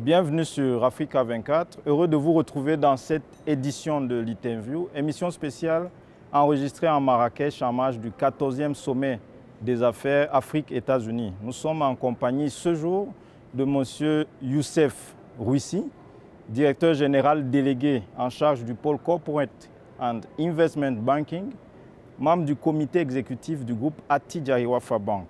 Bienvenue sur Africa 24. Heureux de vous retrouver dans cette édition de l'Interview, émission spéciale enregistrée en Marrakech en marge du 14e sommet des affaires Afrique-États-Unis. Nous sommes en compagnie ce jour de M. Youssef Rouissi, directeur général délégué en charge du pôle Corporate and Investment Banking, membre du comité exécutif du groupe Attijari Wafa Bank.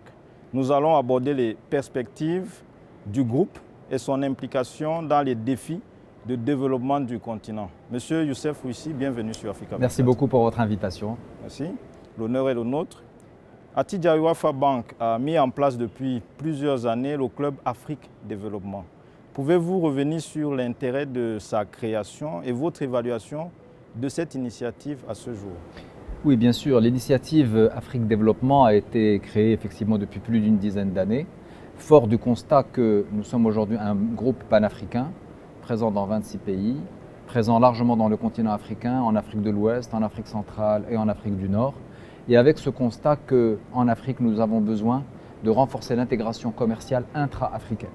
Nous allons aborder les perspectives du groupe et son implication dans les défis de développement du continent. Monsieur Youssef Rouissi, bienvenue sur Africa 24. Merci beaucoup pour votre invitation. Merci. L'honneur est le nôtre. Attijari Wafa Bank a mis en place depuis plusieurs années le club Afrique Développement. Pouvez-vous revenir sur l'intérêt de sa création et votre évaluation de cette initiative à ce jour? Oui, bien sûr. L'initiative Afrique Développement a été créée effectivement depuis plus d'une dizaine d'années, fort du constat que nous sommes aujourd'hui un groupe panafricain, présent dans 26 pays, présent largement dans le continent africain, en Afrique de l'Ouest, en Afrique centrale et en Afrique du Nord. Et avec ce constat qu'en Afrique, nous avons besoin de renforcer l'intégration commerciale intra-africaine.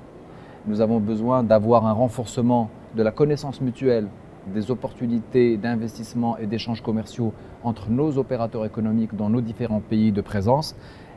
Nous avons besoin d'avoir un renforcement de la connaissance mutuelle des opportunités d'investissement et d'échanges commerciaux entre nos opérateurs économiques dans nos différents pays de présence.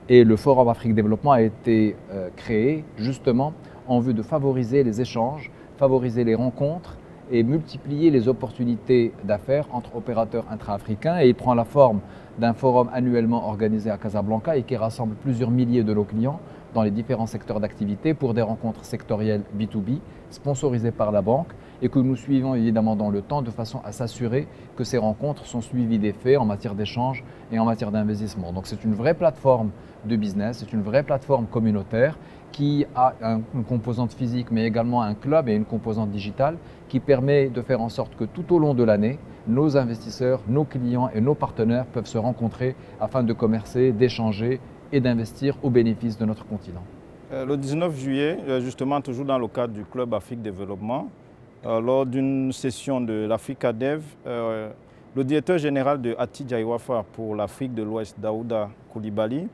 Et le Forum Afrique Développement a été créé justement en vue de favoriser les échanges, favoriser les rencontres et multiplier les opportunités d'affaires entre opérateurs intra-africains. Et il prend la forme d'un forum annuellement organisé à Casablanca et qui rassemble plusieurs milliers de nos clients dans les différents secteurs d'activité pour des rencontres sectorielles B2B sponsorisées par la banque et que nous suivons évidemment dans le temps de façon à s'assurer que ces rencontres sont suivies des faits en matière d'échange et en matière d'investissement. Donc c'est une vraie plateforme de business, c'est une vraie plateforme communautaire qui a une composante physique mais également un club et une composante digitale qui permet de faire en sorte que tout au long de l'année, nos investisseurs, nos clients et nos partenaires peuvent se rencontrer afin de commercer, d'échanger et d'investir au bénéfice de notre continent. Le 19 juillet, justement toujours dans le cadre du Club Afrique Développement, lors d'une session de l'Africa Dev, le directeur général de Attijari Wafa pour l'Afrique de l'Ouest, Daouda Koulibaly,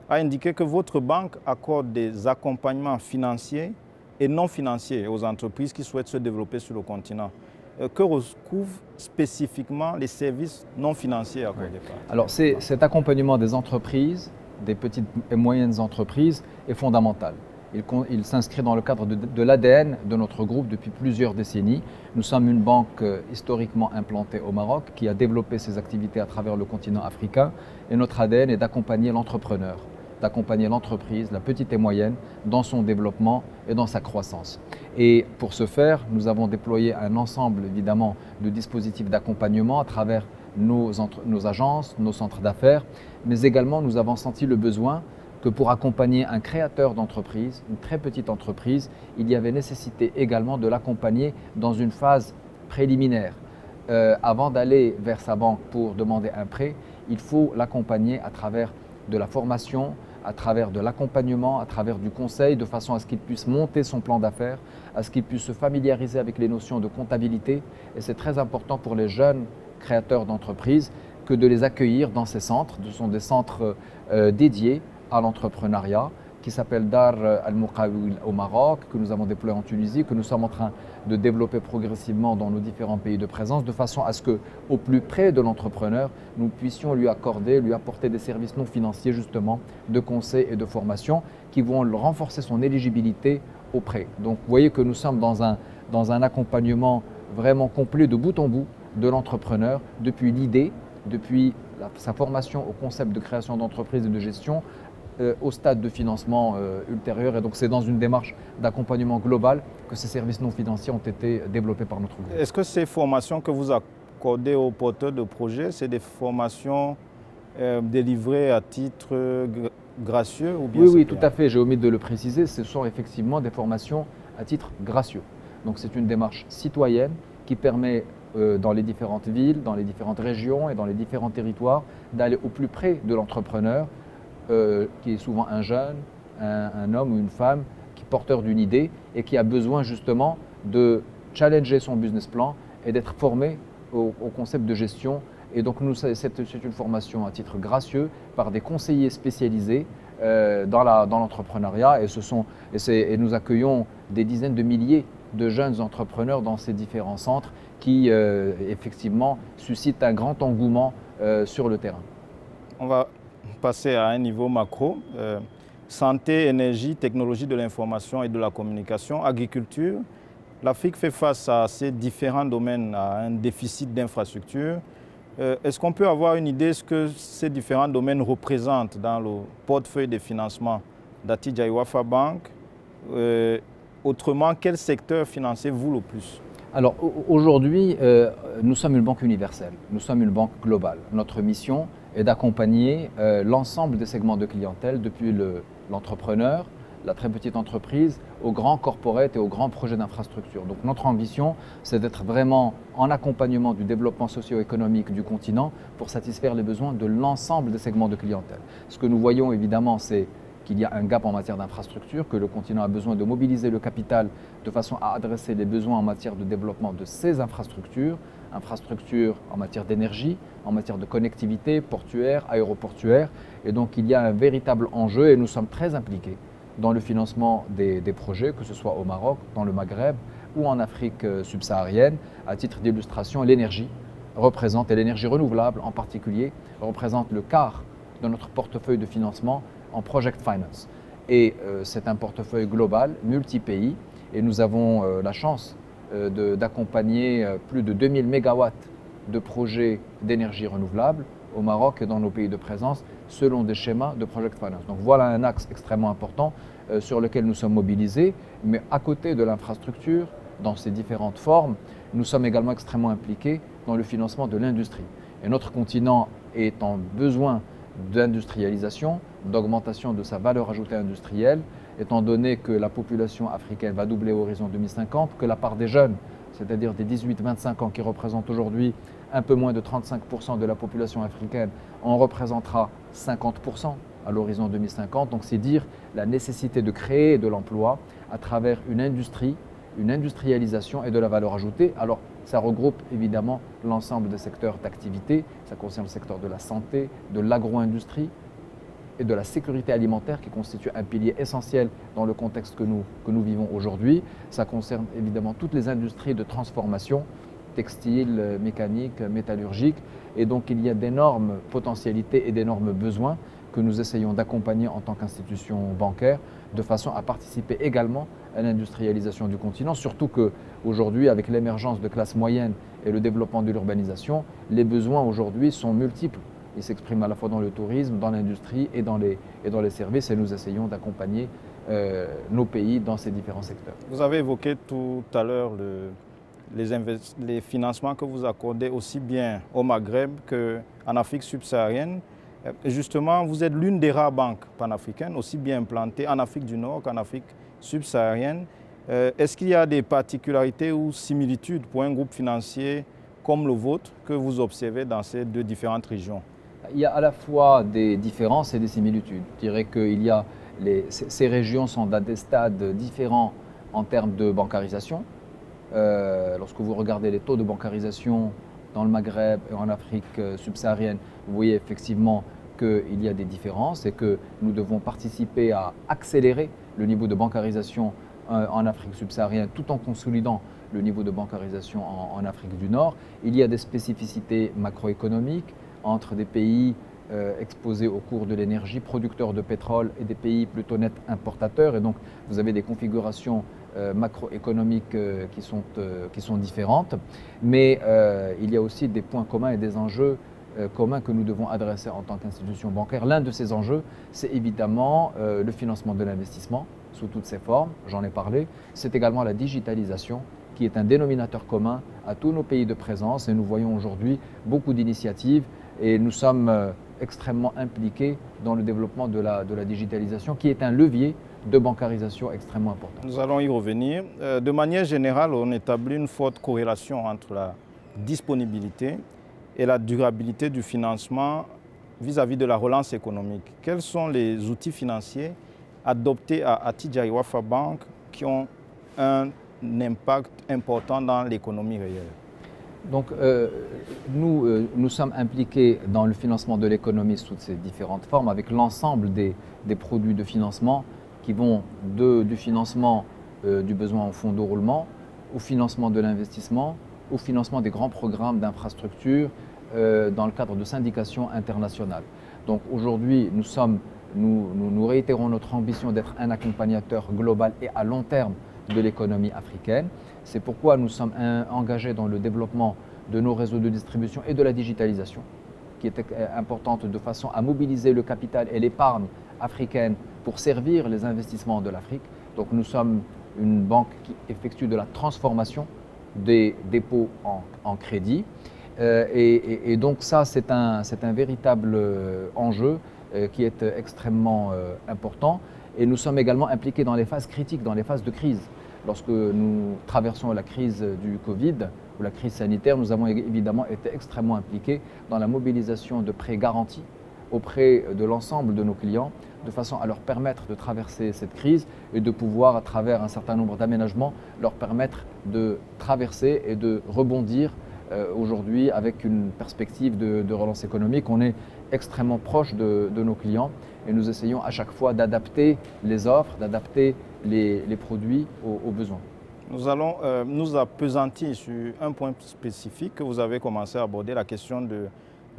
a indiqué que votre banque accorde des accompagnements financiers et non financiers aux entreprises qui souhaitent se développer sur le continent. Que recouvrent spécifiquement les services non financiers accordés par? Alors cet accompagnement des entreprises, des petites et moyennes entreprises est fondamental. Il s'inscrit dans le cadre de l'ADN de notre groupe depuis plusieurs décennies. Nous sommes une banque historiquement implantée au Maroc qui a développé ses activités à travers le continent africain et notre ADN est d'accompagner l'entrepreneur, d'accompagner l'entreprise, la petite et moyenne, dans son développement et dans sa croissance. Et pour ce faire, nous avons déployé un ensemble évidemment de dispositifs d'accompagnement à travers nos agences, nos centres d'affaires, mais également nous avons senti le besoin que pour accompagner un créateur d'entreprise, une très petite entreprise, il y avait nécessité également de l'accompagner dans une phase préliminaire. Avant d'aller vers sa banque pour demander un prêt, il faut l'accompagner à travers de la formation, à travers de l'accompagnement, à travers du conseil, de façon à ce qu'il puisse monter son plan d'affaires, à ce qu'il puisse se familiariser avec les notions de comptabilité. Et c'est très important pour les jeunes créateurs d'entreprises que de les accueillir dans ces centres. Ce sont des centres dédiés à l'entrepreneuriat qui s'appellent Dar Al-Muqawil au Maroc, que nous avons déployé en Tunisie, que nous sommes en train de développer progressivement dans nos différents pays de présence, de façon à ce qu'au plus près de l'entrepreneur, nous puissions lui apporter des services non financiers justement, de conseil et de formation qui vont renforcer son éligibilité au prêt. Donc vous voyez que nous sommes dans un accompagnement vraiment complet de bout en bout de l'entrepreneur, depuis l'idée, depuis sa formation au concept de création d'entreprise et de gestion, au stade de financement ultérieur. Et donc c'est dans une démarche d'accompagnement global que ces services non financiers ont été développés par notre groupe. Est-ce que ces formations que vous accordez aux porteurs de projets, c'est des formations délivrées à titre gracieux ou bien Oui, tout à fait. J'ai omis de le préciser. Ce sont effectivement des formations à titre gracieux. Donc c'est une démarche citoyenne qui permet dans les différentes villes, dans les différentes régions et dans les différents territoires d'aller au plus près de l'entrepreneur qui est souvent un jeune, un homme ou une femme qui est porteur d'une idée et qui a besoin justement de challenger son business plan et d'être formé au concept de gestion. Et donc c'est une formation à titre gracieux par des conseillers spécialisés dans l'entrepreneuriat et nous accueillons des dizaines de milliers de jeunes entrepreneurs dans ces différents centres qui, effectivement, suscitent un grand engouement sur le terrain. On va passer à un niveau macro. Santé, énergie, technologie de l'information et de la communication, agriculture. L'Afrique fait face à ces différents domaines, à un déficit d'infrastructures. Est-ce qu'on peut avoir une idée de ce que ces différents domaines représentent dans le portefeuille de financement d'Attijari Wafa Bank? Autrement, quel secteur financez-vous le plus? Alors aujourd'hui, nous sommes une banque universelle, nous sommes une banque globale. Notre mission est d'accompagner l'ensemble des segments de clientèle, depuis l'entrepreneur, la très petite entreprise, aux grands corporates et aux grands projets d'infrastructure. Donc notre ambition, c'est d'être vraiment en accompagnement du développement socio-économique du continent pour satisfaire les besoins de l'ensemble des segments de clientèle. Ce que nous voyons évidemment, c'est qu'il y a un gap en matière d'infrastructure, que le continent a besoin de mobiliser le capital de façon à adresser les besoins en matière de développement de ces infrastructures en matière d'énergie, en matière de connectivité portuaire, aéroportuaire. Et donc il y a un véritable enjeu et nous sommes très impliqués dans le financement des projets, que ce soit au Maroc, dans le Maghreb ou en Afrique subsaharienne. À titre d'illustration, l'énergie représente, et l'énergie renouvelable en particulier, représente le quart de notre portefeuille de financement en Project Finance. Et c'est un portefeuille global, multi-pays, et nous avons la chance d'accompagner plus de 2000 mégawatts de projets d'énergie renouvelable au Maroc et dans nos pays de présence, selon des schémas de Project Finance. Donc voilà un axe extrêmement important sur lequel nous sommes mobilisés, mais à côté de l'infrastructure, dans ses différentes formes, nous sommes également extrêmement impliqués dans le financement de l'industrie. Et notre continent est en besoin d'industrialisation, d'augmentation de sa valeur ajoutée industrielle, étant donné que la population africaine va doubler à l'horizon 2050, que la part des jeunes, c'est-à-dire des 18-25 ans qui représentent aujourd'hui un peu moins de 35% de la population africaine, en représentera 50% à l'horizon 2050. Donc c'est dire la nécessité de créer de l'emploi à travers une industrie, une industrialisation et de la valeur ajoutée. Alors ça regroupe évidemment l'ensemble des secteurs d'activité, ça concerne le secteur de la santé, de l'agro-industrie et de la sécurité alimentaire qui constitue un pilier essentiel dans le contexte que nous vivons aujourd'hui. Ça concerne évidemment toutes les industries de transformation, textile, mécanique, métallurgique. Et donc il y a d'énormes potentialités et d'énormes besoins que nous essayons d'accompagner en tant qu'institution bancaire de façon à participer également à l'industrialisation du continent, surtout qu'aujourd'hui, avec l'émergence de classes moyennes et le développement de l'urbanisation, les besoins aujourd'hui sont multiples. Ils s'expriment à la fois dans le tourisme, dans l'industrie et dans les services, et nous essayons d'accompagner nos pays dans ces différents secteurs. Vous avez évoqué tout à l'heure les financements que vous accordez aussi bien au Maghreb qu'en Afrique subsaharienne. Justement, vous êtes l'une des rares banques panafricaines aussi bien implantées en Afrique du Nord qu'en Afrique subsaharienne. Est-ce qu'il y a des particularités ou similitudes pour un groupe financier comme le vôtre que vous observez dans ces deux différentes régions? Il y a à la fois des différences et des similitudes. Je dirais que ces régions sont à des stades différents en termes de bancarisation. Lorsque vous regardez les taux de bancarisation dans le Maghreb et en Afrique subsaharienne, vous voyez effectivement qu'il y a des différences et que nous devons participer à accélérer le niveau de bancarisation en Afrique subsaharienne tout en consolidant le niveau de bancarisation en Afrique du Nord. Il y a des spécificités macroéconomiques entre des pays exposés au cours de l'énergie, producteurs de pétrole, et des pays plutôt nets importateurs. Et donc vous avez des configurations macroéconomiques qui sont différentes. Mais il y a aussi des points communs et des enjeux communs que nous devons adresser en tant qu'institution bancaire. L'un de ces enjeux, c'est évidemment le financement de l'investissement sous toutes ses formes, j'en ai parlé. C'est également la digitalisation qui est un dénominateur commun à tous nos pays de présence, et nous voyons aujourd'hui beaucoup d'initiatives et nous sommes extrêmement impliqués dans le développement de la digitalisation qui est un levier de bancarisation extrêmement important. Nous allons y revenir. De manière générale, on établit une forte corrélation entre la disponibilité et la durabilité du financement vis-à-vis de la relance économique. Quels sont les outils financiers adoptés à Attijari Wafa Bank qui ont un impact important dans l'économie réelle? Donc nous sommes impliqués dans le financement de l'économie sous ses différentes formes avec l'ensemble des produits de financement qui vont du financement du besoin en fonds de roulement au financement de l'investissement, au financement des grands programmes d'infrastructures dans le cadre de syndications internationales. Donc aujourd'hui, nous réitérons notre ambition d'être un accompagnateur global et à long terme de l'économie africaine. C'est pourquoi nous sommes engagés dans le développement de nos réseaux de distribution et de la digitalisation, qui est importante de façon à mobiliser le capital et l'épargne africaine pour servir les investissements de l'Afrique. Donc nous sommes une banque qui effectue de la transformation des dépôts en crédit. Et donc ça, c'est un véritable enjeu qui est extrêmement important. Et nous sommes également impliqués dans les phases critiques, dans les phases de crise. Lorsque nous traversons la crise du Covid ou la crise sanitaire, nous avons évidemment été extrêmement impliqués dans la mobilisation de prêts garantis auprès de l'ensemble de nos clients, de façon à leur permettre de traverser cette crise et de pouvoir, à travers un certain nombre d'aménagements, leur permettre de traverser et de rebondir aujourd'hui avec une perspective de relance économique. On est extrêmement proche de nos clients et nous essayons à chaque fois d'adapter les offres, d'adapter les produits aux besoins. Nous allons nous appesantir sur un point spécifique que vous avez commencé à aborder, la question de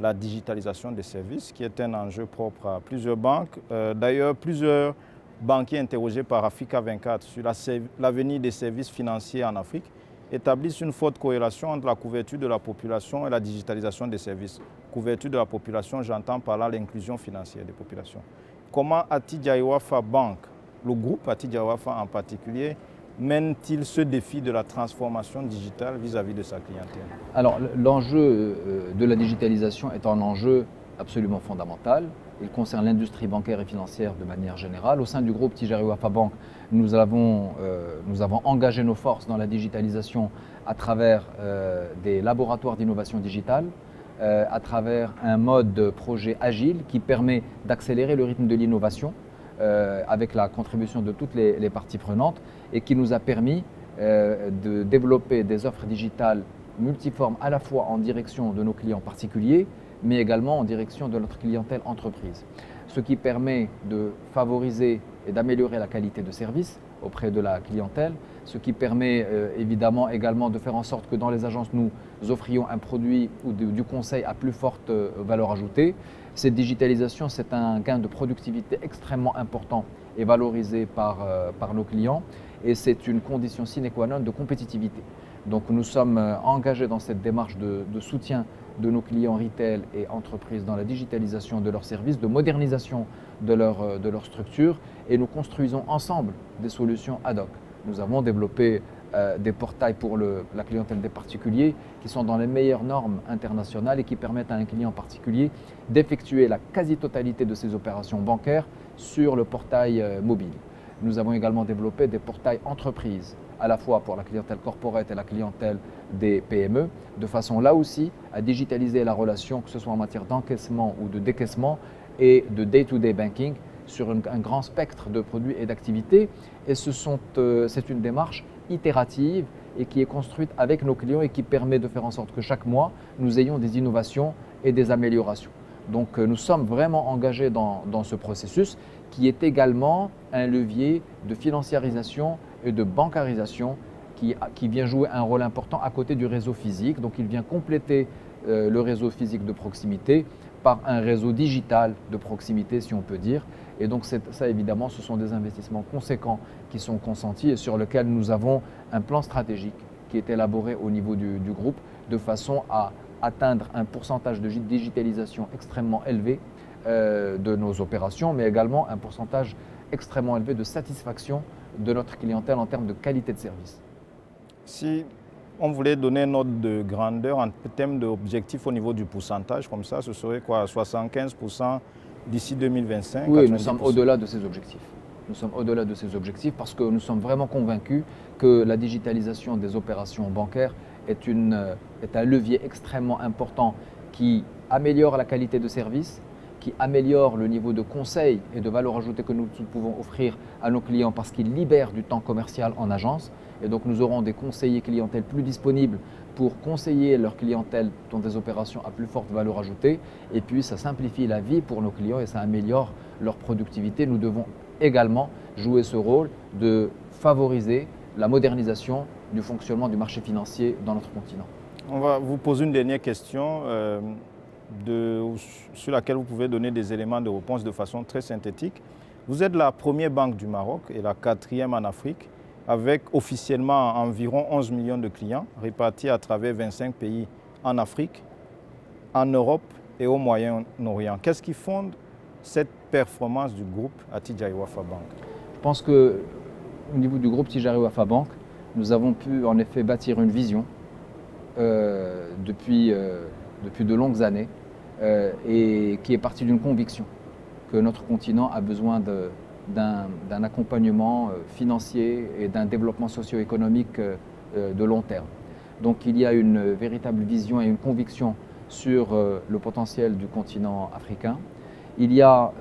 la digitalisation des services, qui est un enjeu propre à plusieurs banques. D'ailleurs, plusieurs banquiers interrogés par Africa 24 sur l'avenir des services financiers en Afrique établissent une forte corrélation entre la couverture de la population et la digitalisation des services. Couverture de la population, j'entends par là l'inclusion financière des populations. Comment Attijari Wafa Bank, le groupe Attijari Wafa en particulier, mène-t-il ce défi de la transformation digitale vis-à-vis de sa clientèle? Alors, l'enjeu de la digitalisation est un enjeu absolument fondamental. Il concerne l'industrie bancaire et financière de manière générale. Au sein du groupe Attijari Wafa Bank, nous avons engagé nos forces dans la digitalisation à travers des laboratoires d'innovation digitale, à travers un mode projet agile qui permet d'accélérer le rythme de l'innovation avec la contribution de toutes les parties prenantes et qui nous a permis de développer des offres digitales multiformes à la fois en direction de nos clients particuliers mais également en direction de notre clientèle entreprise. Ce qui permet de favoriser et d'améliorer la qualité de service auprès de la clientèle, ce qui permet évidemment également de faire en sorte que dans les agences nous offrions un produit ou du conseil à plus forte valeur ajoutée. Cette digitalisation, c'est un gain de productivité extrêmement important et valorisé par nos clients et c'est une condition sine qua non de compétitivité. Donc nous sommes engagés dans cette démarche de soutien de nos clients retail et entreprises dans la digitalisation de leurs services, de modernisation de leur structure et nous construisons ensemble des solutions ad hoc. Nous avons développé des portails pour la clientèle des particuliers qui sont dans les meilleures normes internationales et qui permettent à un client particulier d'effectuer la quasi-totalité de ses opérations bancaires sur le portail mobile. Nous avons également développé des portails entreprises, à la fois pour la clientèle corporate et la clientèle des PME, de façon là aussi à digitaliser la relation, que ce soit en matière d'encaissement ou de décaissement et de day-to-day banking sur un grand spectre de produits et d'activités. Et c'est une démarche itérative et qui est construite avec nos clients et qui permet de faire en sorte que chaque mois, nous ayons des innovations et des améliorations. Donc nous sommes vraiment engagés dans ce processus qui est également un levier de financiarisation et de bancarisation qui vient jouer un rôle important à côté du réseau physique. Donc il vient compléter le réseau physique de proximité par un réseau digital de proximité, si on peut dire. Et donc ça, évidemment, ce sont des investissements conséquents qui sont consentis et sur lesquels nous avons un plan stratégique qui est élaboré au niveau du groupe de façon à atteindre un pourcentage de digitalisation extrêmement élevé de nos opérations, mais également un pourcentage extrêmement élevé de satisfaction de notre clientèle en termes de qualité de service. Si on voulait donner une ordre de grandeur en termes d'objectifs au niveau du pourcentage, comme ça, ce serait quoi, 75% d'ici 2025? Oui, nous sommes au-delà de ces objectifs. Nous sommes au-delà de ces objectifs parce que nous sommes vraiment convaincus que la digitalisation des opérations bancaires est un levier extrêmement important qui améliore la qualité de service, qui améliore le niveau de conseil et de valeur ajoutée que nous pouvons offrir à nos clients parce qu'il libère du temps commercial en agence. Et donc nous aurons des conseillers clientèle plus disponibles pour conseiller leur clientèle dans des opérations à plus forte valeur ajoutée. Et puis ça simplifie la vie pour nos clients et ça améliore leur productivité. Nous devons également jouer ce rôle de favoriser la modernisation du fonctionnement du marché financier dans notre continent. On va vous poser une dernière question sur laquelle vous pouvez donner des éléments de réponse de façon très synthétique. Vous êtes la première banque du Maroc et la 4e en Afrique, avec officiellement environ 11 millions de clients répartis à travers 25 pays en Afrique, en Europe et au Moyen-Orient. Qu'est-ce qui fonde cette performance du groupe Attijari Wafa Bank? Je pense qu'au niveau du groupe Attijari Wafa Bank, nous avons pu en effet bâtir une vision depuis de longues années et qui est partie d'une conviction que notre continent a besoin d'un accompagnement financier et d'un développement socio-économique de long terme. Donc il y a une véritable vision et une conviction sur le potentiel du continent africain. Il y a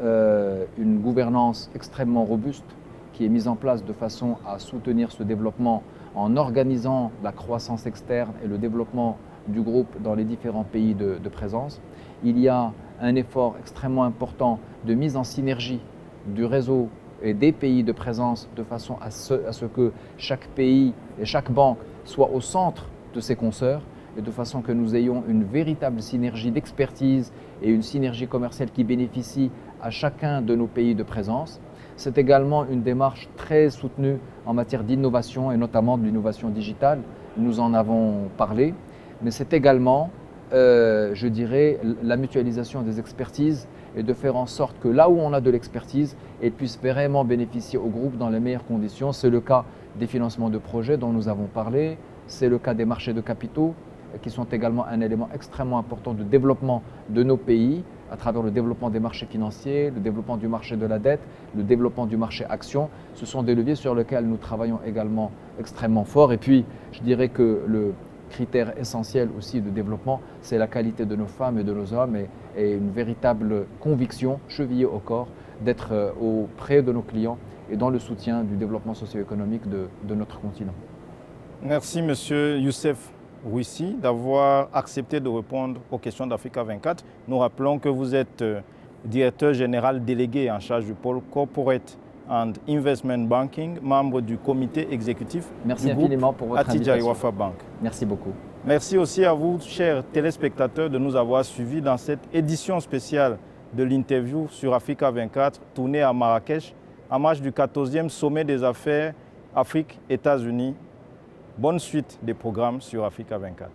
une gouvernance extrêmement robuste qui est mise en place de façon à soutenir ce développement en organisant la croissance externe et le développement du groupe dans les différents pays de présence. Il y a un effort extrêmement important de mise en synergie du réseau et des pays de présence de façon à ce que chaque pays et chaque banque soit au centre de ses consoeurs et de façon que nous ayons une véritable synergie d'expertise et une synergie commerciale qui bénéficie à chacun de nos pays de présence. C'est également une démarche très soutenue en matière d'innovation et notamment de l'innovation digitale. Nous en avons parlé, mais c'est également, je dirais, la mutualisation des expertises et de faire en sorte que là où on a de l'expertise, elle puisse vraiment bénéficier au groupe dans les meilleures conditions. C'est le cas des financements de projets dont nous avons parlé, c'est le cas des marchés de capitaux qui sont également un élément extrêmement important de développement de nos pays à travers le développement des marchés financiers, le développement du marché de la dette, le développement du marché action. Ce sont des leviers sur lesquels nous travaillons également extrêmement fort. Et puis, je dirais que le critère essentiel aussi de développement, c'est la qualité de nos femmes et de nos hommes et une véritable conviction chevillée au corps d'être auprès de nos clients et dans le soutien du développement socio-économique de notre continent. Merci Monsieur Youssef Rouissi d'avoir accepté de répondre aux questions d'Africa 24. Nous rappelons que vous êtes directeur général délégué en charge du pôle Corporate and Investment Banking, membre du comité exécutif Merci du groupe infiniment pour votre Attijari invitation. Wafa Bank. Merci beaucoup. Merci aussi à vous, chers téléspectateurs, de nous avoir suivis dans cette édition spéciale de l'interview sur Africa 24, tournée à Marrakech, en marge du 14e sommet des affaires Afrique-États-Unis. Bonne suite des programmes sur Africa 24.